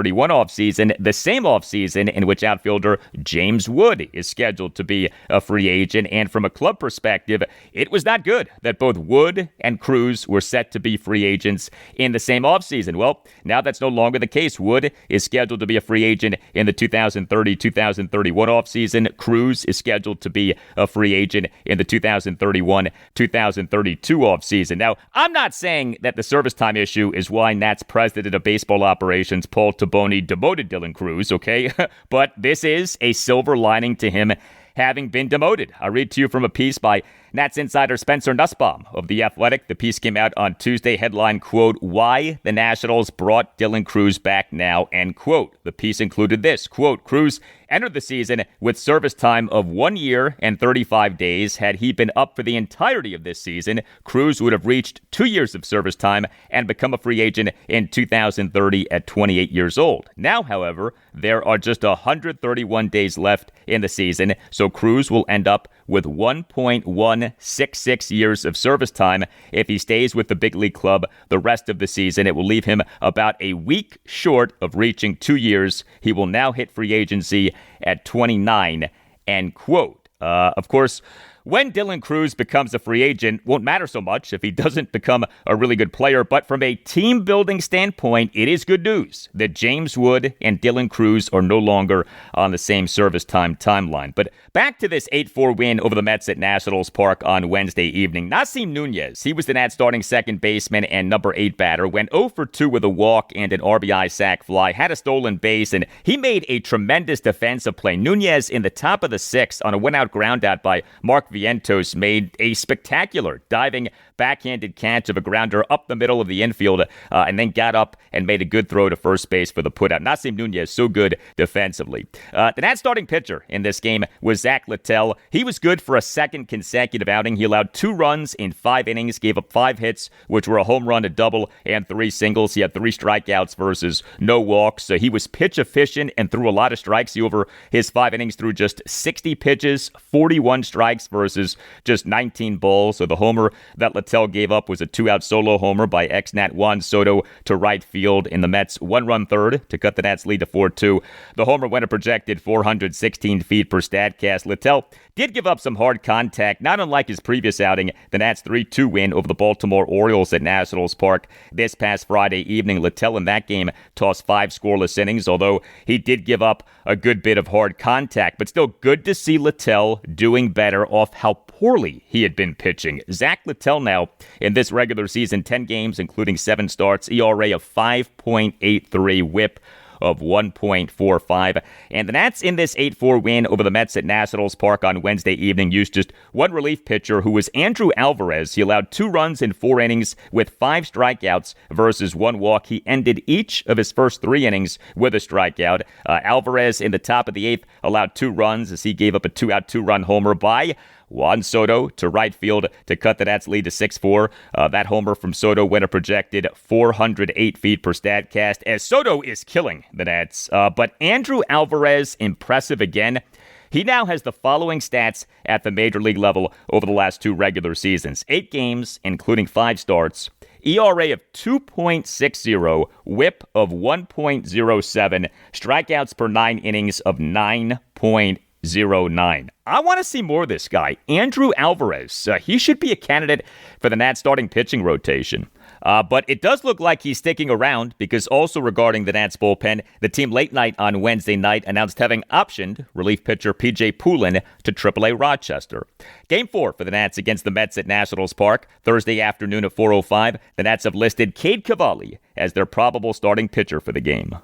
offseason, the same offseason in which outfielder James Wood is scheduled to be a free agent. And from a club perspective, it was not good that both Wood and Cruz were set to be free agents in the same offseason. Well, now that's no longer the case. Wood is scheduled to be a free agent in the 2030-2031 offseason. Cruz is scheduled to be a free agent in the 2031-2032 offseason. Now, I'm not saying that the service time issue is why Nats president of baseball operations Paul Taboni demoted Dylan Cruz, okay? But this is a silver lining to him having been demoted. I'll read to you from a piece by Nats insider Spencer Nussbaum of The Athletic. The piece came out on Tuesday. Headline, quote, "Why the Nationals brought Dylan Crews back now," end quote. The piece included this, quote, "Crews entered the season with service time of 1 year and 35 days. Had he been up for the entirety of this season, Crews would have reached 2 years of service time and become a free agent in 2030 at 28 years old. Now, however, there are just 131 days left in the season, so Crews will end up with 1.166 years of service time. If he stays with the big league club the rest of the season, it will leave him about a week short of reaching 2 years. He will now hit free agency at 29, end quote. Of course, when Dylan Crews becomes a free agent, won't matter so much if he doesn't become a really good player. But from a team-building standpoint, it is good news that James Wood and Dylan Crews are no longer on the same service time timeline. But back to this 8-4 win over the Mets at Nationals Park on Wednesday evening. Nasim Nunez, he was the Nats starting second baseman and number 8 batter, went 0 for 2 with a walk and an RBI sac fly, had a stolen base, and he made a tremendous defensive play. Nunez in the top of the 6th on a one-out groundout by Mark Vientos made a spectacular diving backhanded catch of a grounder up the middle of the infield and then got up and made a good throw to first base for the putout. Nasim Nunez, so good defensively. The Nats starting pitcher in this game was Zach Littell. He was good for a second consecutive outing. He allowed 2 runs in 5 innings, gave up 5 hits, which were a home run, a double, and 3 singles. He had 3 strikeouts versus no walks. So he was pitch efficient and threw a lot of strikes. He, over his 5 innings, threw just 60 pitches, 41 strikes versus just 19 balls. So the homer that Littell gave up was a 2-out solo homer by ex-Nat Juan Soto to right field in the Mets' 1-run third to cut the Nats' lead to 4-2. The homer went a projected 416 feet per Statcast. Littell did give up some hard contact, not unlike his previous outing, the Nats' 3-2 win over the Baltimore Orioles at Nationals Park this past Friday evening. Littell in that game tossed 5 scoreless innings, although he did give up a good bit of hard contact. But still good to see Littell doing better off how poorly he had been pitching. Zach Littell now in this regular season, 10 games, including 7 starts, ERA of 5.83, whip of 1.45. And the Nats in this 8-4 win over the Mets at Nationals Park on Wednesday evening used just one relief pitcher, who was Andrew Alvarez. He allowed 2 runs in 4 innings with 5 strikeouts versus 1 walk. He ended each of his first 3 innings with a strikeout. Alvarez in the top of the 8th allowed 2 runs as he gave up a 2-out 2-run homer by Juan Soto to right field to cut the Nats' lead to 6-4. That homer from Soto went a projected 408 feet per Statcast, as Soto is killing the Nats. But Andrew Alvarez, impressive again. He now has the following stats at the major league level over the last 2 regular seasons. 8 games, including 5 starts. ERA of 2.60, whip of 1.07, strikeouts per 9 innings of 9.09. I want to see more of this guy, Andrew Alvarez. He should be a candidate for the Nats starting pitching rotation. But it does look like he's sticking around, because also regarding the Nats bullpen, the team late night on Wednesday night announced having optioned relief pitcher P.J. Poulin to AAA Rochester. Game 4 for the Nats against the Mets at Nationals Park, Thursday afternoon at 4:05. The Nats have listed Cade Cavalli as their probable starting pitcher for the game.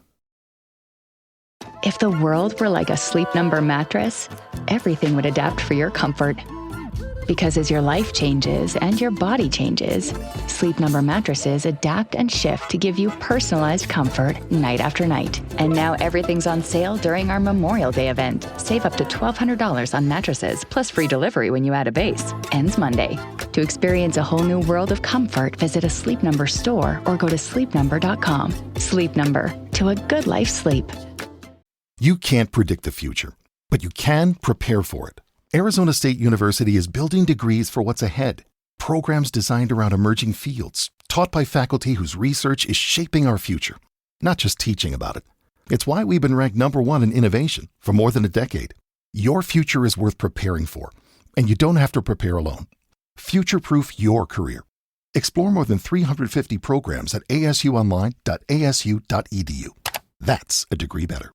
If the world were like a Sleep Number mattress, everything would adapt for your comfort. Because as your life changes and your body changes, Sleep Number mattresses adapt and shift to give you personalized comfort night after night. And now everything's on sale during our Memorial Day event. Save up to $1,200 on mattresses, plus free delivery when you add a base. Ends Monday. To experience a whole new world of comfort, visit a Sleep Number store or go to sleepnumber.com. Sleep Number, to a good life's sleep. You can't predict the future, but you can prepare for it. Arizona State University is building degrees for what's ahead. Programs designed around emerging fields, taught by faculty whose research is shaping our future, not just teaching about it. It's why we've been ranked #1 in innovation for more than a decade. Your future is worth preparing for, and you don't have to prepare alone. Future-proof your career. Explore more than 350 programs at asuonline.asu.edu. That's a degree better.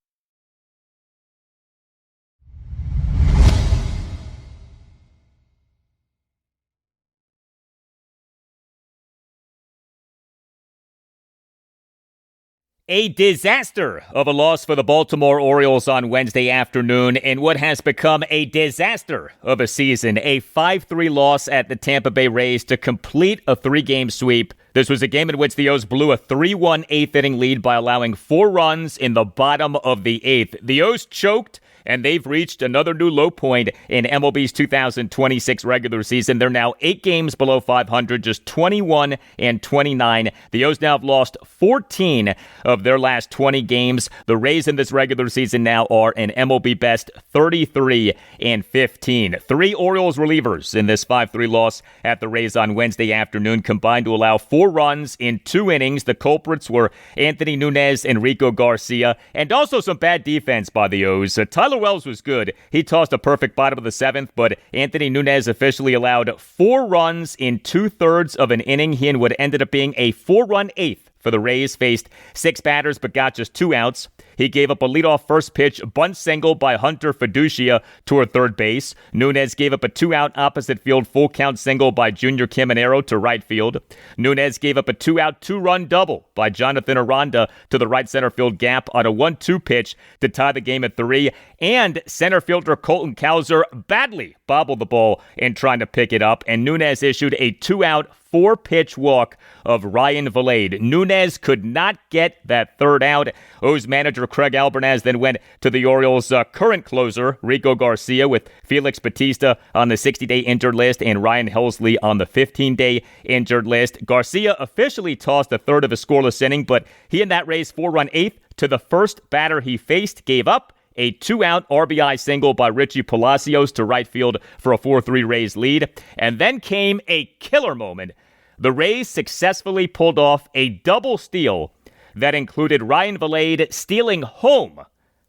A disaster of a loss for the Baltimore Orioles on Wednesday afternoon in what has become a disaster of a season. A 5-3 loss at the Tampa Bay Rays to complete a 3-game sweep. This was a game in which the O's blew a 3-1 eighth-inning lead by allowing 4 runs in the bottom of the 8th. The O's choked, and they've reached another new low point in MLB's 2026 regular season. They're now 8 games below 500, just 21-29. The O's now have lost 14 of their last 20 games. The Rays in this regular season now are an MLB best 33-15. 3 Orioles relievers in this 5-3 loss at the Rays on Wednesday afternoon combined to allow 4 runs in 2 innings. The culprits were Anthony Nunez and Rico Garcia, and also some bad defense by the O's. Tyler Wells was good. He tossed a perfect bottom of the 7th, but Anthony Nunez officially allowed 4 runs in 2/3 of an inning. He and what ended up being a 4-run 8th for the Rays, faced 6 batters but got just 2 outs. He gave up a leadoff first pitch bunt single by Hunter Fiducia toward third base. Nunez gave up a 2-out opposite field full count single by Junior Caminero to right field. Nunez gave up a 2-out 2-run double by Jonathan Aranda to the right center field gap on a 1-2 pitch to tie the game at 3. And center fielder Colton Cowser badly bobbled the ball in trying to pick it up, and Nunez issued a 2-out 4-pitch walk of Ryan Vilade. Nunez could not get that 3rd out. O's manager Craig Albernaz then went to the Orioles' current closer, Rico Garcia, with Felix Bautista on the 60-day injured list and Ryan Helsley on the 15-day injured list. Garcia officially tossed a third of a scoreless inning, but he and that Rays 4-run 8th to the first batter he faced gave up a 2-out RBI single by Richie Palacios to right field for a 4-3 Rays lead. And then came a killer moment. The Rays successfully pulled off a double steal that included Ryan Vilade stealing home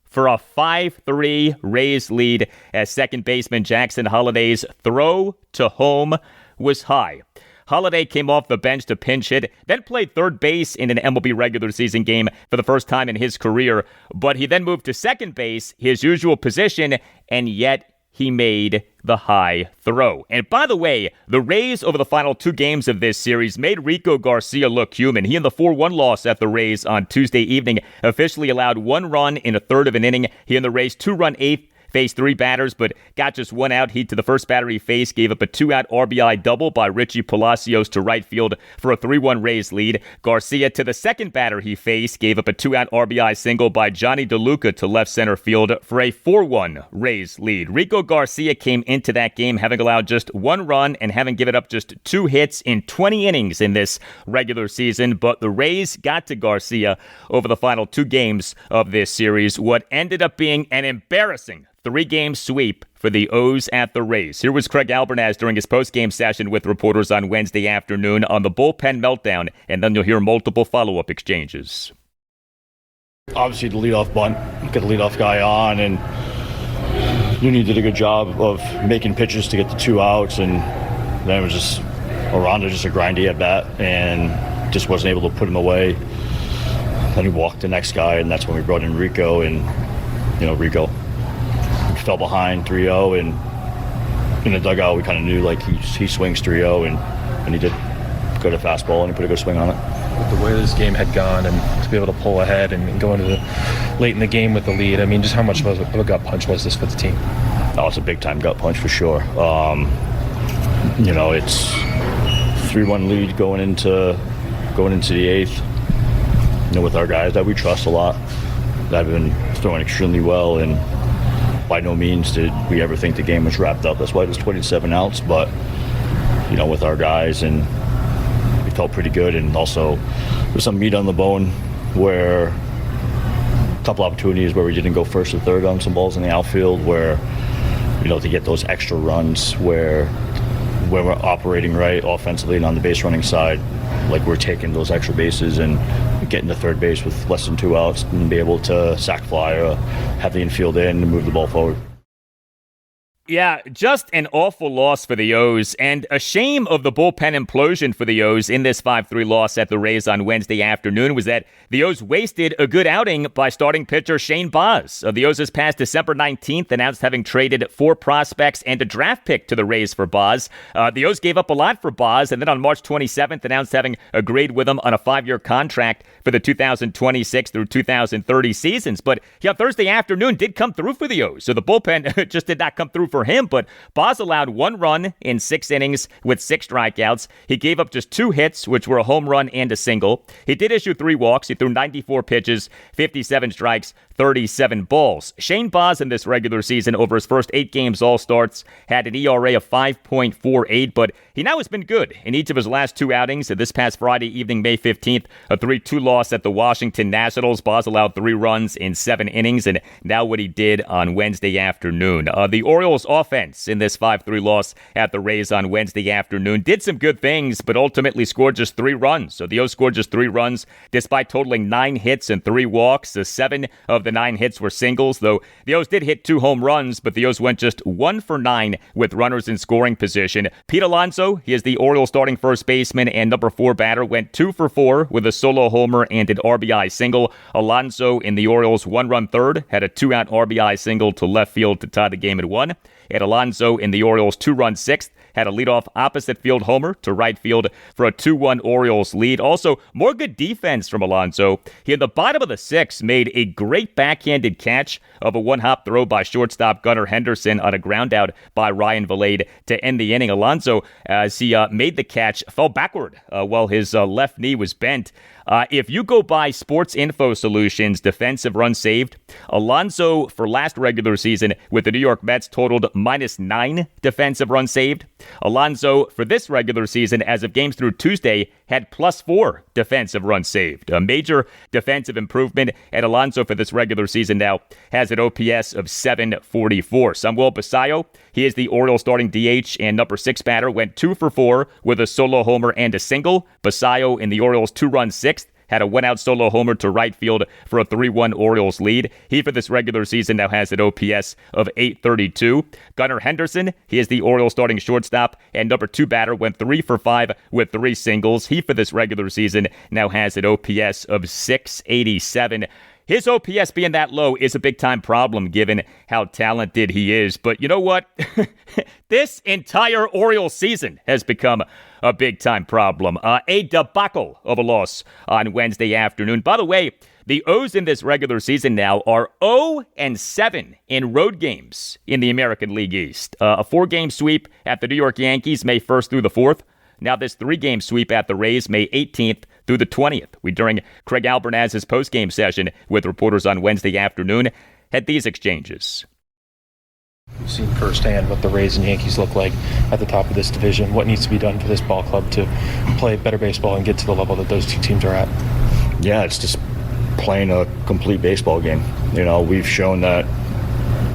for a 5-3 Rays lead as second baseman Jackson Holliday's throw to home was high. Holliday came off the bench to pinch hit, then played third base in an MLB regular season game for the first time in his career, but he then moved to second base, his usual position, and yet he made the high throw. And by the way, the Rays over the final 2 games of this series made Rico Garcia look human. He in the 4-1 loss at the Rays on Tuesday evening officially allowed 1 run in a third of an inning. He in the Rays 2-run 8th faced 3 batters, but got just 1 out. He to the first batter he faced gave up a 2-out RBI double by Richie Palacios to right field for a 3-1 Rays lead. Garcia to the second batter he faced gave up a 2-out RBI single by Johnny DeLuca to left center field for a 4-1 Rays lead. Rico Garcia came into that game having allowed just 1 run and having given up just 2 hits in 20 innings in this regular season, but the Rays got to Garcia over the final 2 games of this series, what ended up being an embarrassing 3-game sweep for the O's at the Rays. Here was Craig Albernaz during his post-game session with reporters on Wednesday afternoon on the bullpen meltdown, and then you'll hear multiple follow-up exchanges. Obviously, the leadoff bunt, get the leadoff guy on, and Nunez did a good job of making pitches to get the 2 outs, and then it was just Aranda, just a grindy at bat, and just wasn't able to put him away. Then he walked the next guy, and that's when we brought in Rico, and Rico fell behind 3-0, and in the dugout we kind of knew like he swings 3-0, and he did go to fastball and he put a good swing on it. With the way this game had gone and to be able to pull ahead and go into late in the game with the lead, I mean, just how much of a gut punch was this for the team? Oh, it's a big time gut punch for sure. It's 3-1 lead going into the 8th. With our guys that we trust a lot, that have been throwing extremely well, and by no means did we ever think the game was wrapped up. That's why it was 27 outs, but with our guys, and we felt pretty good. And also there's some meat on the bone where a couple opportunities where we didn't go first or third on some balls in the outfield, where to get those extra runs where we're operating right offensively and on the base running side, like we're taking those extra bases and getting to third base with less than 2 outs and be able to sac fly or have the infield in and move the ball forward. Yeah, just an awful loss for the O's, and a shame of the bullpen implosion for the O's in this 5-3 loss at the Rays on Wednesday afternoon was that the O's wasted a good outing by starting pitcher Shane Baz. The O's this past December 19th announced having traded 4 prospects and a draft pick to the Rays for Baz. The O's gave up a lot for Baz, and then on March 27th announced having agreed with him on a 5-year contract for the 2026 through 2030 seasons. But on Thursday afternoon did come through for the O's, so the bullpen just did not come through for him, but Baz allowed 1 run in 6 innings with 6 strikeouts. He gave up just 2 hits, which were a home run and a single. He did issue 3 walks. He threw 94 pitches, 57 strikes, 37 balls. Shane Baz in this regular season over his first 8 games all starts had an ERA of 5.48, but he now has been good in each of his last 2 outings. This past Friday evening, May 15th, a 3-2 loss at the Washington Nationals. Baz allowed 3 runs in 7 innings, and now what he did on Wednesday afternoon. The Orioles offense in this 5-3 loss at the Rays on Wednesday afternoon did some good things, but ultimately scored just 3 runs. So the O's scored just 3 runs despite totaling 9 hits and 3 walks. 7 of the 9 hits were singles, though the O's did hit 2 home runs, but the O's went just 1 for 9 with runners in scoring position. Pete Alonso, he is the Orioles starting first baseman and number 4 batter, went 2 for 4 with a solo homer and an RBI single. Alonso in the Orioles' 1-run third had a 2-out RBI single to left field to tie the game at 1. And Alonso in the Orioles' 2-run sixth had a leadoff opposite field homer to right field for a 2-1 Orioles lead. Also, more good defense from Alonso. He in the bottom of the 6th made a great backhanded catch of a 1-hop throw by shortstop Gunnar Henderson on a ground out by Ryan Vilade to end the inning. Alonso, as he made the catch, fell backward while his left knee was bent. If you go by Sports Info Solutions defensive runs saved, Alonso for last regular season with the New York Mets totaled -9 defensive runs saved. Alonso for this regular season as of games through Tuesday had +4 defensive runs saved. A major defensive improvement, and Alonso for this regular season now has an OPS of 744. Samuel Basallo, he is the Orioles starting DH and number 6 batter, went 2 for 4 with a solo homer and a single. Basallo in the Orioles' 2-run 6th had a 1-out solo homer to right field for a 3-1 Orioles lead. He, for this regular season, now has an OPS of 832. Gunnar Henderson, he is the Orioles starting shortstop and number 2 batter, went 3 for 5 with 3 singles. He, for this regular season, now has an OPS of 687. His OPS being that low is a big-time problem given how talented he is. But you know what? This entire Orioles season has become a big-time problem. A debacle of a loss on Wednesday afternoon. By the way, the O's in this regular season now are 0-7 in road games in the American League East. A 4-game sweep at the New York Yankees May 1st through the 4th. Now this 3-game sweep at the Rays May 18th through the 20th. We, during Craig Albernaz's post-game session with reporters on Wednesday afternoon, had these exchanges. You've seen firsthand what the Rays and Yankees look like at the top of this division. What needs to be done for this ball club to play better baseball and get to the level that those 2 teams are at? Yeah, it's just playing a complete baseball game. You know, we've shown that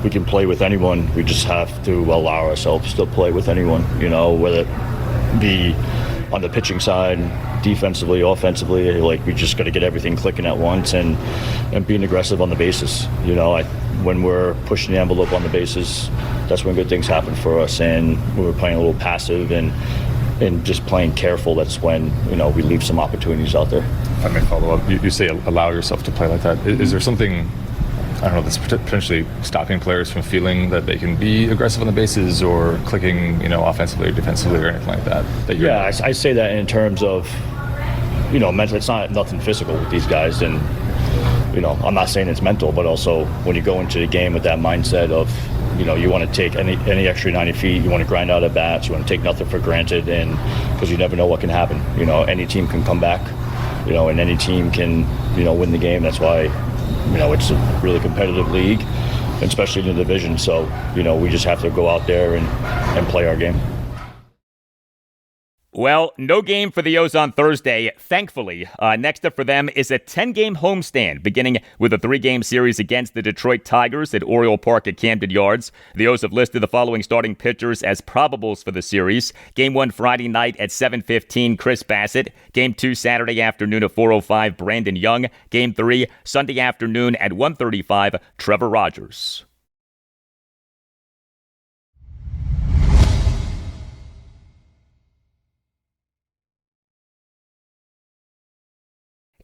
we can play with anyone. We just have to allow ourselves to play with anyone, you know, whether it be on the pitching side, defensively, offensively. Like, we just got to get everything clicking at once and being aggressive on the bases. You know, when we're pushing the envelope on the bases, that's when good things happen for us. And when we're playing a little passive and just playing careful, that's when, you know, we leave some opportunities out there. If I may follow up, you say allow yourself to play like that. Is there something, I don't know, that's potentially stopping players from feeling that they can be aggressive on the bases or clicking, you know, offensively or defensively or anything like that? Yeah, I say that in terms of, you know, mental. It's not nothing physical with these guys, and, you know, I'm not saying it's mental, but also when you go into the game with that mindset of, you know, you want to take any extra 90 feet, you want to grind out at bats, you want to take nothing for granted, and because you never know what can happen. You know, any team can come back, you know, and any team can, you know, win the game. That's why, you know, it's a really competitive league, especially in the division. So, you know, we just have to go out there and play our game. Well, no game for the O's on Thursday, thankfully. Next up for them is a 10-game homestand, beginning with a 3-game series against the Detroit Tigers at Oriole Park at Camden Yards. The O's have listed the following starting pitchers as probables for the series. Game 1 Friday night at 7:15, Chris Bassett. Game 2 Saturday afternoon at 4:05, Brandon Young. Game 3 Sunday afternoon at 1:35, Trevor Rogers.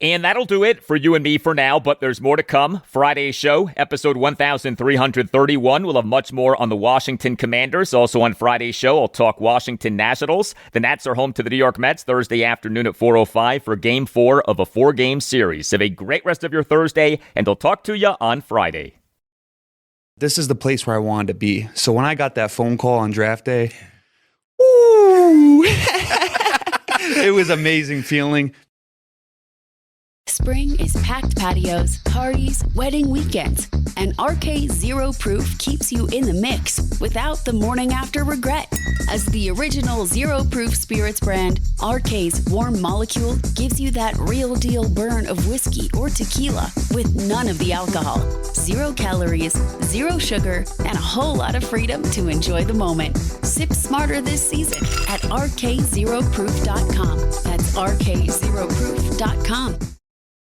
And that'll do it for you and me for now, but there's more to come. Friday's show, episode 1331, will have much more on the Washington Commanders. Also on Friday's show, I'll talk Washington Nationals. The Nats are home to the New York Mets Thursday afternoon at 4:05 for Game 4 of a 4-game series. Have a great rest of your Thursday, and I'll talk to you on Friday. This is the place where I wanted to be. So when I got that phone call on draft day, ooh, it was an amazing feeling. Spring is packed patios, parties, wedding weekends, and RK Zero Proof keeps you in the mix without the morning after regret. As the original Zero Proof Spirits brand, RK's Warm Molecule gives you that real deal burn of whiskey or tequila with none of the alcohol. 0 calories, 0 sugar, and a whole lot of freedom to enjoy the moment. Sip smarter this season at rkzeroproof.com. That's rkzeroproof.com.